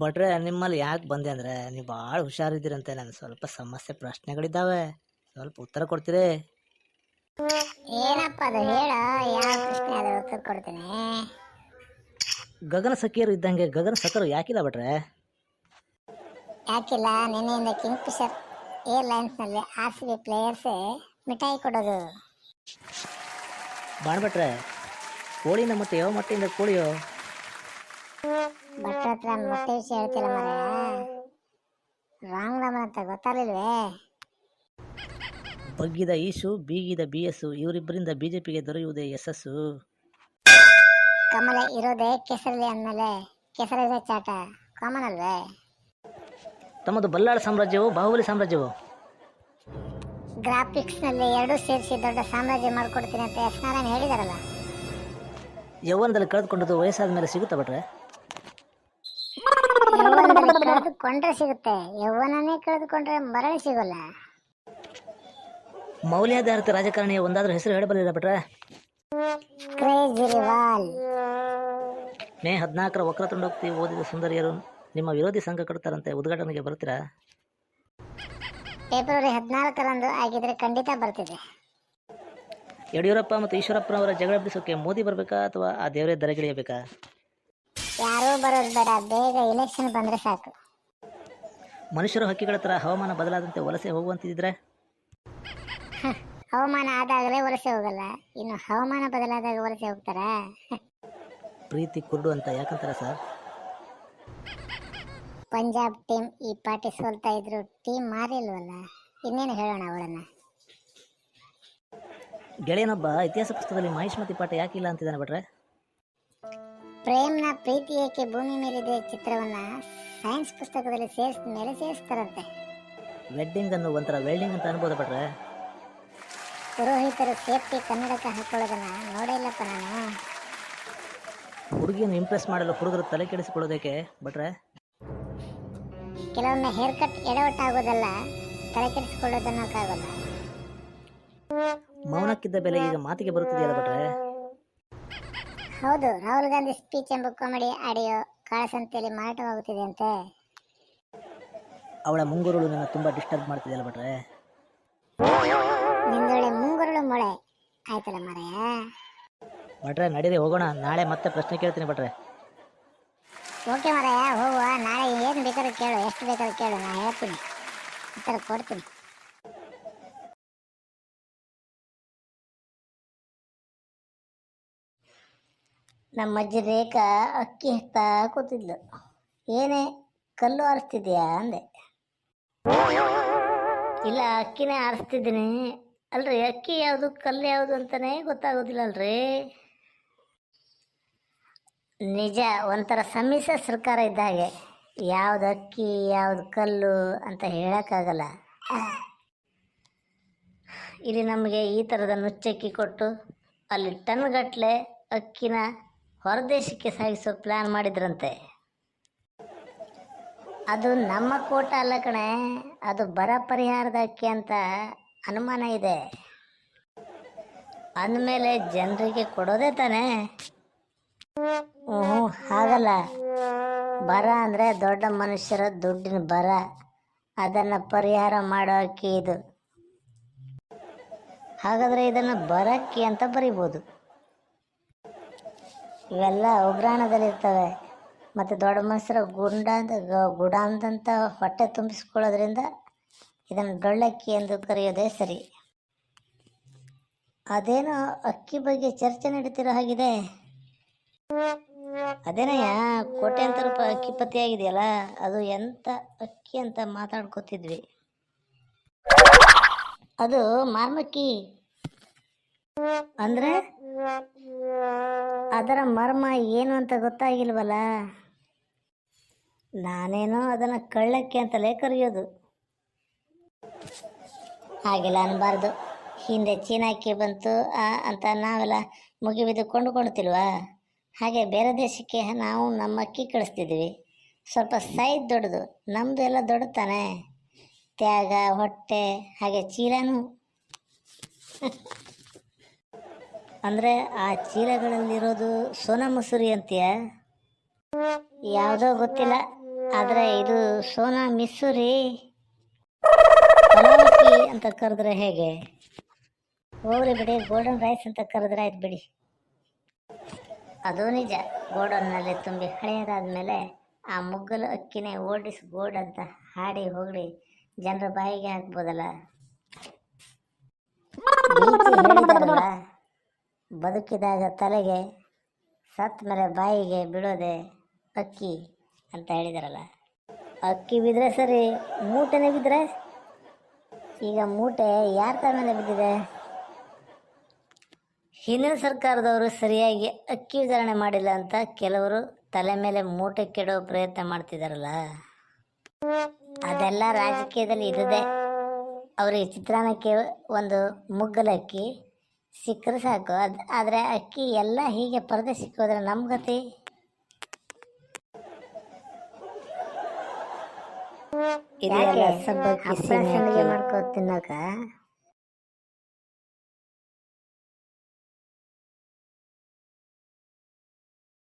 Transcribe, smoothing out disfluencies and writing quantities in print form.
ಭಟ್ರೆ ನಿಮ್ಮಲ್ಲಿ ಯಾಕೆ ಬಂದೆ ಅಂದರೆ ನೀವು ಭಾಳ ಹುಷಾರಿದ್ದೀರಂತೆ. ನಾನು ಸ್ವಲ್ಪ ಸಮಸ್ಯೆ ಪ್ರಶ್ನೆಗಳಿದ್ದಾವೆ, ಸ್ವಲ್ಪ ಉತ್ತರ ಕೊಡ್ತೀರಿ? ಏನಪ್ಪ ಅದು ಹೇಳ, ಯಾವ ಪ್ರಶ್ನೆ ಆದ್ರೂ ಉತ್ತರ ಕೊಡ್ತೀನಿ. ಗಗನ ಸಖಿಯರು ಇದ್ದಂಗೆ ಗಗನ ಸಖರು ಯಾಕಿಲ್ಲ ಭಟ್ರೆ? ಯಾಕಿಲ್ಲ, ನಿನ್ನೆಯಿಂದ ಕಿಂಗ್ ಫಿಶರ್ ಏರ್ಲೈನ್ಸ್ನಲ್ಲಿ RCB ಪ್ಲೇಯರ್ಸೇ ಮಿಠಾಯಿ ಕೊಡೋದು. ಬಾಣ ಭಟ್ರೆ, ಕೋಳಿನ ಮತ್ತೆ ಯಾವ ಮೊಟ್ಟೆಯಿಂದ ಕೋಳಿಯೋ? ಭಟ್ರ ಹತ್ರ ಮೊಟ್ಟೆ ವಿಷಯ ಹೇಳ್ತಿಲ್ಲ ಮರ, ರಾಂಗ್ ನಂಬರ್ ಅಂತ ಗೊತ್ತಾಗಲಿಲ್ವೇ? ಬಗ್ಗಿದ ಈಶು ಬೀಗಿದ BS, ಇವರಿಬ್ಬರಿಂದ BJPಗೆ ದೊರೆಯುವುದೇ ಯಶಸ್ಸು. ಕಮಲ ಇರೋದೇ ಕೆಸರಲ್ಲಿ ಅಂದಮೇಲೆ ಕೆಸರಿದೆ ಚಾಟ ಕಾಮನ್ ಅಲ್ವೇ? ತಮ್ಮದು ಬಲ್ಲಾಳ ಸಾಮ್ರಾಜ್ಯವು ಬಾಹುಬಲಿ ಸಾಮ್ರಾಜ್ಯವು? ಗ್ರಾಫಿಕ್ಸ್ನಲ್ಲಿ ಎರಡೂ ಸೇರಿಸಿ ದೊಡ್ಡ ಸಾಮ್ರಾಜ್ಯ ಮಾಡ್ಕೊಡ್ತೀನಿ ಅಂತ ಎಸ್ ನಾರಾಯಣ ಹೇಳಿದಾರಲ್ಲ. ಯೌವನದಲ್ಲಿ ಕಳೆದುಕೊಂಡದ್ದು ವಯಸ್ಸಾದ ಮೇಲೆ ಸಿಗುತ್ತಾ ಭಟ್ರೆ? ಯೌವನದಲ್ಲಿ ಕಳೆದುಕೊಂಡ್ರೆ ಸಿಗುತ್ತೆ, ಯೌವನನೇ ಕಳೆದುಕೊಂಡ್ರೆ ಮರಳಿ ಸಿಗೋಲ್ಲ. ಮೌಲ್ಯಾಧಾರಿತ ರಾಜಕಾರಣಿಯ ಒಂದಾದ್ರೂ ಹೆಸರು ಹೇಳಬಲ್ಲಿಲ್ಲ ಭಟ್ರೆ? ಕೇಜ್ರಿವಾಲ್. ಮೇ 14ರ ವಕ್ರತುಂಡೋಕ್ತಿ ಓದಿದ ಸುಂದರಿಯರು ನಿಮ್ಮ ವಿರೋಧಿ ಸಂಘ ಕಟ್ತಾರಂತೆ, ಉದ್ಘಾಟನೆಗೆ ಬರ್ತೀರಾ? ಫೆಬ್ರವರಿ 14ರಂದು ಆಗಿದ್ರೆ ಖಂಡಿತ ಬರ್ತಿದೆ. ಯಡಿಯೂರಪ್ಪ ಮತ್ತು ಈಶ್ವರಪ್ಪನವರ ಜಗಳ ಬಿಡಿಸೋಕೆ ಮೋದಿ ಬರಬೇಕಾ ಅಥವಾ ಆ ದೇವರೇ ದರಗಿಳಿಯಬೇಕಾ? ಯಾರೂ ಬರೋದು ಬೇಡ, ಬೇಗ ಎಲೆಕ್ಷನ್ ಬಂದ್ರೆ ಸಾಕು. ಮನುಷ್ಯರು ಹಕ್ಕಿಗಳ ಥರ ಹವಾಮಾನ ಬದಲಾದಂತೆ ವಲಸೆ ಹೋಗುವಂತಿದ್ರೆ? ಹವಾಮಾನ ಆದಾಗಲೇ ವಲಸೆ ಹೋಗಲ್ಲ, ಇನ್ನು ಹವಾಮಾನ ಬದಲಾದಾಗ ವಲಸೆ ಹೋಗ್ತಾರಾ? ಪ್ರೀತಿ ಕುರುಡು ಅಂತ ಯಾಕಂತಾರೆ ಸರ್? ಪಂಜಾಬ್ ಟೀಮ್ ಈ ಪಾರ್ಟಿ ಸೋಲ್ತಾ ಇದ್ರು, ಟೀಮ್ ಮಾರಿಲ್ವಲ್ಲ, ಇನ್ನೇನು ಹೇಳೋಣ ಅವಳನ್ನ. ಗೆಳೆಯನೊಬ್ಬ ಇತಿಹಾಸ ಪುಸ್ತಕದಲ್ಲಿ ಮಹಿಷ್ಮತಿ ಪಾಠ ಯಾಕಿಲ್ಲ ಅಂತಿದ್ದಾನೆ ಭಟ್ರೆ? ಪ್ರೇಮ್ನ ಪ್ರೀತಿ ಏಕೆ ಭೂಮಿ ಮೇಲಿದೆ ಚಿತ್ರವನ್ನ ಸೈನ್ಸ್ ಪುಸ್ತಕದಲ್ಲಿ ಸೇರಿಸಿದ ಮೇಲೆ ಸೇರಿಸ್ತಾರಂತೆ. ವೆಡ್ಡಿಂಗ್ ಅನ್ನು ಒಂಥರ ವೆಲ್ಡಿಂಗ್ ಅಂತ ಅನ್ಬೋದು ಭಟ್ರೆ? ಪುರೋಹಿತರು ಸೇಫ್ಟಿ ಕನ್ನಡಕ ಹಾಕೊಳ್ಳೋದನ್ನ ನೋಡೇ ಇಲ್ಲಪ್ಪ ನಾನು. ಹುಡುಗಿಯನ್ನು ಇಂಪ್ರೆಸ್ ಮಾಡಲು ಹುಡುಗರು ತಲೆ ಕೆಡಿಸಿಕೊಳ್ಳೋದಕ್ಕೆ ಭಟ್ರೆ? ಕೆಲವೊಮ್ಮೆ ಹೇರ್ ಕಟ್ ಎಡವಟ್ಟಾಗೋದಲ್ಲ, ತಲೆ ಕೆಡಿಸಿಕೊಳ್ಳೋದನ್ನೋಕ್ಕಾಗಲ್ಲ. ಮೌನಕ್ಕಿದ್ದ ಬೆಲೆ ಈಗ ಮಾತಿಗೆ ಬರುತ್ತಿದೆಯಲ್ಲ ಭಟ್ರೆ? ಹೌದು, ರಾಹುಲ್ ಗಾಂಧಿ ಸ್ಪೀಚ್ ಎಂಬ ಕಾಮಿಡಿ ಆಡಿಯೋ ಕಾಳಸಂತೆಯಲ್ಲಿ ಮಾರಾಟವಾಗುತ್ತಿದೆ ಅಂತೆ. ಅವಳ ಮುಂಗುರುಳು ನನ್ನ ತುಂಬ ಡಿಸ್ಟರ್ಬ್ ಮಾಡ್ತಿದೆಯಲ್ಲ ಭಟ್ರೆ? ನಿಂದೊಳ್ಳೆ ಮುಂಗುರುಳು ಮೊಳೆ ಆಯ್ತಲ್ಲ ಮಾರಾಯ. ಭಟ್ರೆ ನಡೀರಿ ಹೋಗೋಣ, ನಾಳೆ ಮತ್ತೆ ಪ್ರಶ್ನೆ ಕೇಳ್ತೀನಿ ಭಟ್ರೆ. ಓಕೆ ಮಾರಾಯ, ಹೋಗುವ. ನಾಳೆ ಏನು ಬೇಕಾದ್ರೂ ಕೇಳು, ಎಷ್ಟು ಬೇಕಾದ್ರೂ ಕೇಳು, ನಾನು ಹೇಳ್ತೀನಿ, ಉತ್ತರ ಕೊಡ್ತೀನಿ. ನಮ್ಮ ಅಜ್ಜಿ ರೇಖಾ ಅಕ್ಕಿ ಹೆಕ್ತಾ ಕೂತಿದ್ಲು. ಏನೇ ಕಲ್ಲು ಆರಿಸ್ತಿದ್ಯಾ ಅಂದೆ. ಇಲ್ಲ, ಅಕ್ಕಿನೇ ಆರಿಸ್ತಿದ್ದೀನಿ. ಅಲ್ರಿ, ಅಕ್ಕಿ ಯಾವುದು ಕಲ್ಲು ಯಾವುದು ಅಂತಲೇ ಗೊತ್ತಾಗೋದಿಲ್ಲ ಅಲ್ರಿ. ನಿಜ, ಒಂಥರ ಸಮ್ಮಿಶ್ರ ಸರ್ಕಾರ ಇದ್ದ ಹಾಗೆ, ಯಾವ್ದು ಅಕ್ಕಿ ಯಾವ್ದು ಕಲ್ಲು ಅಂತ ಹೇಳೋಕ್ಕಾಗಲ್ಲ. ಇಲ್ಲಿ ನಮಗೆ ಈ ಥರದ ನುಚ್ಚಕ್ಕಿ ಕೊಟ್ಟು ಅಲ್ಲಿ ಟನ್ಗಟ್ಟಲೆ ಅಕ್ಕಿನ ಹೊರದೇಶಕ್ಕೆ ಸಾಗಿಸೋ ಪ್ಲ್ಯಾನ್ ಮಾಡಿದ್ರಂತೆ. ಅದು ನಮ್ಮ ಕೋಟ ಅಲ್ಲ ಕಣೆ, ಅದು ಬರ ಪರಿಹಾರದ ಅಕ್ಕಿ ಅಂತ ಅನುಮಾನ ಇದೆ. ಅಂದಮೇಲೆ ಜನರಿಗೆ ಕೊಡೋದೇ ತಾನೇ? ಹಾಗಲ್ಲ, ಬರ ಅಂದರೆ ದೊಡ್ಡ ಮನುಷ್ಯರ ದುಡ್ಡಿನ ಬರ, ಅದನ್ನು ಪರಿಹಾರ ಮಾಡೋ ಅಕ್ಕಿ ಇದು. ಹಾಗಾದರೆ ಇದನ್ನು ಬರಕ್ಕಿ ಅಂತ ಬರಿಬೋದು. ಇವೆಲ್ಲ ಉಗ್ರಾಣದಲ್ಲಿರ್ತವೆ ಮತ್ತು ದೊಡ್ಡ ಮನುಷ್ಯರ ಗುಡಾಂದಂಥ ಹೊಟ್ಟೆ ತುಂಬಿಸ್ಕೊಳ್ಳೋದ್ರಿಂದ ಇದನ್ನು ಡೊಳ್ಳಕ್ಕಿ ಎಂದು ಕರೆಯೋದೇ ಸರಿ. ಅದೇನೋ ಅಕ್ಕಿ ಬಗ್ಗೆ ಚರ್ಚೆ ನಡೀತಿರೋ ಹಾಗಿದೆ. ಅದೇನಯ್ಯ, ಕೋಟ್ಯಾಂತರ ರೂಪಾಯಿ ಅಕ್ಕಿ ಪತ್ತೆಯಾಗಿದೆಯಲ್ಲ, ಅದು ಎಂಥ ಅಕ್ಕಿ ಅಂತ ಮಾತಾಡ್ಕೋತಿದ್ವಿ. ಅದು ಮಾರ್ಮಕ್ಕಿ ಅಂದರೆ ಅದರ ಮರ್ಮ ಏನು ಅಂತ ಗೊತ್ತಾಗಿಲ್ವಲ್ಲ. ನಾನೇನೋ ಅದನ್ನು ಕಳ್ಳಕ್ಕಿ ಅಂತಲೇ ಕರೆಯೋದು. ಹಾಗೆಲ್ಲ ಅನ್ನಬಾರ್ದು. ಹಿಂದೆ ಚೀನಾಕ್ಕಿ ಬಂತು ಅಂತ ನಾವೆಲ್ಲ ಮುಗಿಬಿದ್ದು ಕೊಂಡುಕೊಳ್ತಿಲ್ವಾ? ಹಾಗೆ ಬೇರೆ ದೇಶಕ್ಕೆ ನಾವು ನಮ್ಮ ಅಕ್ಕಿ ಕಳಿಸ್ತಿದ್ವಿ. ಸ್ವಲ್ಪ ಸೈಜ್ ದೊಡ್ಡದು, ನಮ್ಮದು ಎಲ್ಲ ದೊಡ್ಡ ತಾನೆ, ತ್ಯಾಗ, ಹೊಟ್ಟೆ, ಹಾಗೆ ಚೀಲನೂ. ಅಂದರೆ ಆ ಚೀಲಗಳಲ್ಲಿರೋದು ಸೋನಾ ಮಸೂರಿ ಅಂತೀಯ? ಯಾವುದೋ ಗೊತ್ತಿಲ್ಲ, ಆದರೆ ಇದು ಸೋನಾ ಮಿಸ್ಸೂರಿ ಪಲಾವಕ್ಕಿ ಅಂತ ಕರೆದ್ರೆ ಹೇಗೆ? ಹೋಗ್ಲಿ ಬಿಡಿ, ಗೋಲ್ಡನ್ ರೈಸ್ ಅಂತ ಕರೆದ್ರೆ ಆಯ್ತು ಬಿಡಿ. ಅದು ನಿಜ, ಗೋಡನ್ನಲ್ಲಿ ತುಂಬಿ ಹಳೆಯದಾದ ಮೇಲೆ ಆ ಮುಗ್ಗಲು ಅಕ್ಕಿನೇ ಓಲ್ಡ್ ಗೋಲ್ಡ್ ಅಂತ ಹಾಡಿ ಹೋಗಲಿ ಜನರ ಬಾಯಿಗೆ ಹಾಕ್ಬೋದಲ್ಲ. ನೀತಿ ಹೇಳಿದಾರಲ್ಲ, ಬದುಕಿದಾಗ ತಲೆಗೆ, ಸತ್ತ ಮೇಲೆ ಬಾಯಿಗೆ ಬೀಳೋದೆ ಅಕ್ಕಿ ಅಂತ ಹೇಳಿದಾರಲ್ಲ. ಅಕ್ಕಿ ಬಿದ್ದರೆ ಸರಿ, ಮೂಟೆನೇ ಬಿದ್ದರೆ? ಈಗ ಮೂಟೆ ಯಾರ ತರ ಮೇಲೆ ಬಿದ್ದಿದೆ? ಹಿಂದಿನ ಸರ್ಕಾರದವರು ಸರಿಯಾಗಿ ಅಕ್ಕಿ ವಿತರಣೆ ಮಾಡಿಲ್ಲ ಅಂತ ಕೆಲವರು ತಲೆ ಮೇಲೆ ಮೂಟೆ ಕೆಡೋ ಪ್ರಯತ್ನ ಮಾಡ್ತಿದಾರಲ್ಲ. ಅದೆಲ್ಲ ರಾಜಕೀಯದಲ್ಲಿ ಇದ್ದದೆ. ಅವರಿಗೆ ಚಿತ್ರಾನ್ನಕ್ಕೆ ಒಂದು ಮುಗ್ಗಲಕ್ಕಿ ಸಿಕ್ಕರೆ ಸಾಕು. ಆದರೆ ಅಕ್ಕಿ ಎಲ್ಲ ಹೀಗೆ ಪರದೆ ಸಿಕ್ಕೋದ್ರೆ ನಮ್ಮ ಗತಿ. ಇದೆಲ್ಲ ಸಬ್ಬಕ್ಕಿ ಮಾಡ್ಕೋ ತಿನ್ನಕ